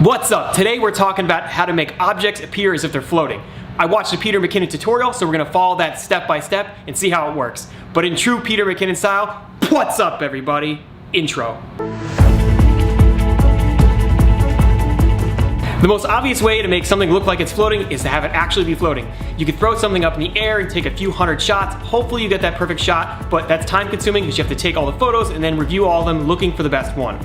What's up? Today we're talking about how to make objects appear as if they're floating. I watched a Peter McKinnon tutorial, so we're going to follow that step by step and see how it works. But in true Peter McKinnon style, what's up everybody? Intro. The most obvious way to make something look like it's floating is to have it actually be floating. You could throw something up in the air and take a few hundred shots. Hopefully you get that perfect shot, but that's time consuming because you have to take all the photos and then review all of them looking for the best one.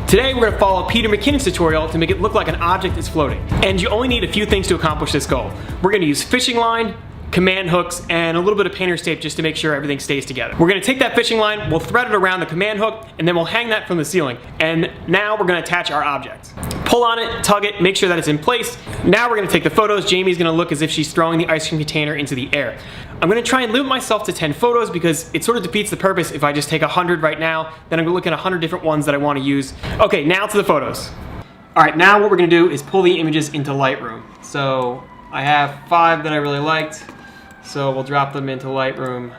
Today we're going to follow Peter McKinnon's tutorial to make it look like an object is floating. And you only need a few things to accomplish this goal. We're going to use fishing line, command hooks, and a little bit of painter's tape just to make sure everything stays together. We're going to take that fishing line, we'll thread it around the command hook, and then we'll hang that from the ceiling. And now we're going to attach our object. Pull on it, tug it, make sure that it's in place. Now we're going to take the photos. Jamie's going to look as if she's throwing the ice cream container into the air. I'm going to try and limit myself to 10 photos because it sort of defeats the purpose if I just take 100 right now. Then I'm going to look at 100 different ones that I want to use. Okay, now to the photos. Alright, now what we're going to do is pull the images into Lightroom. So I have 5 that I really liked. So we'll drop them into Lightroom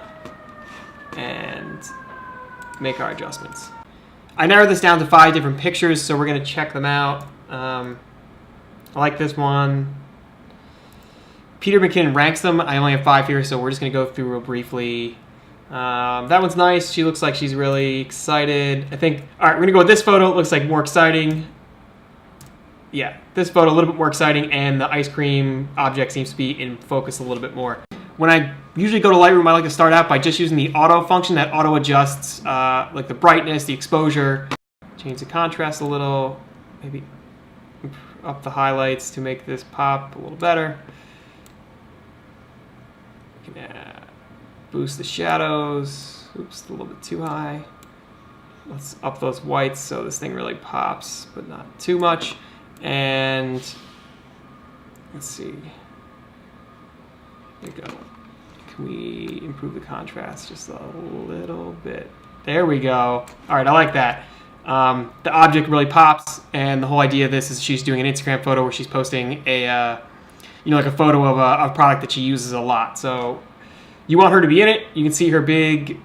and make our adjustments. I narrowed this down to 5 different pictures, so we're going to check them out. I like this one. Peter McKinnon ranks them. I only have 5 here, so we're just going to go through real briefly. That one's nice. She looks like she's really excited. I think, all right, we're going to go with this photo. It looks like more exciting. Yeah, this photo a little bit more exciting, and the ice cream object seems to be in focus a little bit more. When I usually go to Lightroom, I like to start out by just using the auto function that auto adjusts like the brightness, the exposure. Change the contrast a little, maybe up the highlights to make this pop a little better. Boost the shadows. Oops, a little bit too high. Let's up those whites so this thing really pops, but not too much. And let's see. There we go. Can we improve the contrast just a little bit? There we go. All right, I like that. The object really pops, and the whole idea of this is she's doing an Instagram photo where she's posting a, like a photo of a product that she uses a lot. So you want her to be in it. You can see her big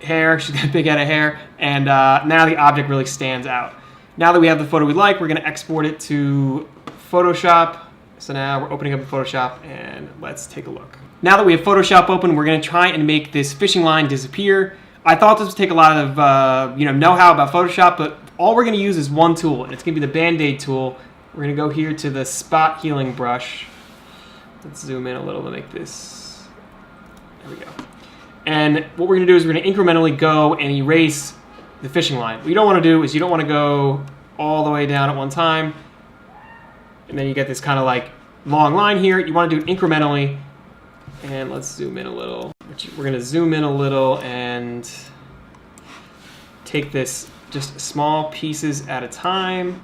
hair. She's got a big head of hair, and now the object really stands out. Now that we have the photo we like, we're going to export it to Photoshop. So now we're opening up Photoshop, and let's take a look. Now that we have Photoshop open, we're going to try and make this fishing line disappear. I thought this would take a lot of know-how about Photoshop, but all we're going to use is one tool, and it's going to be the Band-Aid tool. We're going to go here to the spot healing brush. Let's zoom in a little to make this. There we go. And what we're going to do is we're going to incrementally go and erase the fishing line. What you don't want to do is you don't want to go all the way down at one time, and then you get this kind of like long line here. You want to do it incrementally. And let's zoom in a little. We're going to zoom in a little and take this just small pieces at a time.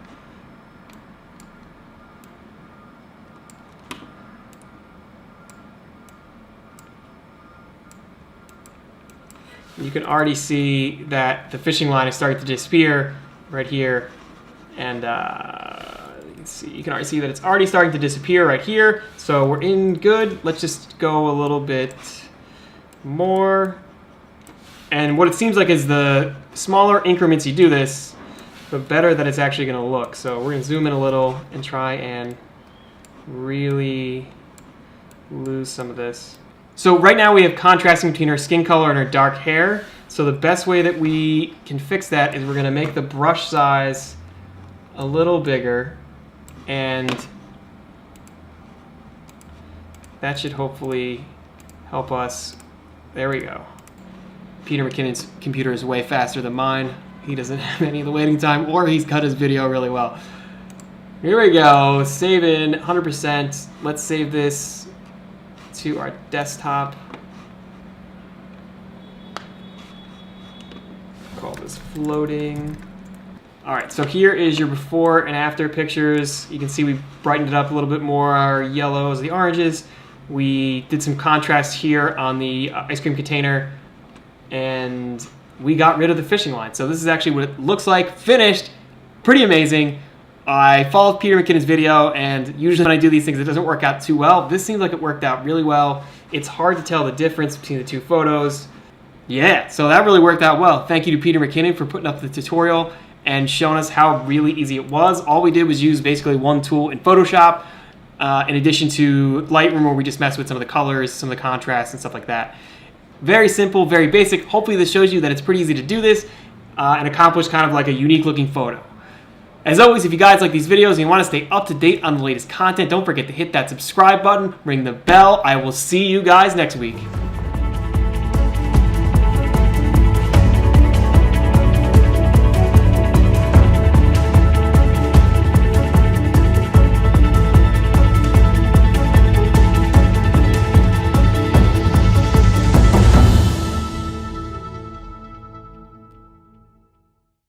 You can already see that the fishing line is starting to disappear right here. And you can already see that it's already starting to disappear right here. So we're in good. Let's just go a little bit more. And what it seems like is the smaller increments you do this, the better that it's actually going to look. So we're going to zoom in a little and try and really lose some of this. So right now we have contrasting between her skin color and her dark hair. So the best way that we can fix that is we're going to make the brush size a little bigger, and that should hopefully help us. There we go. Peter McKinnon's computer is way faster than mine. He doesn't have any of the waiting time, or he's cut his video really well. Here we go. Save in 100%. Let's save this to our desktop. Call this floating. All right, so here is your before and after pictures. You can see we brightened it up a little bit more, our yellows, the oranges. We did some contrast here on the ice cream container, and we got rid of the fishing line. So this is actually what it looks like finished. Pretty amazing. I followed Peter McKinnon's video, and usually when I do these things, it doesn't work out too well. This seems like it worked out really well. It's hard to tell the difference between the 2 photos. Yeah, so that really worked out well. Thank you to Peter McKinnon for putting up the tutorial. and shown us how really easy it was. All we did was use basically one tool in Photoshop, in addition to Lightroom, where we just messed with some of the colors, some of the contrast, and stuff like that. Very simple, very basic. Hopefully this shows you that it's pretty easy to do this and accomplish kind of like a unique looking photo. As always, if you guys like these videos and you want to stay up to date on the latest content, don't forget to hit that subscribe button, ring the bell. I will see you guys next week.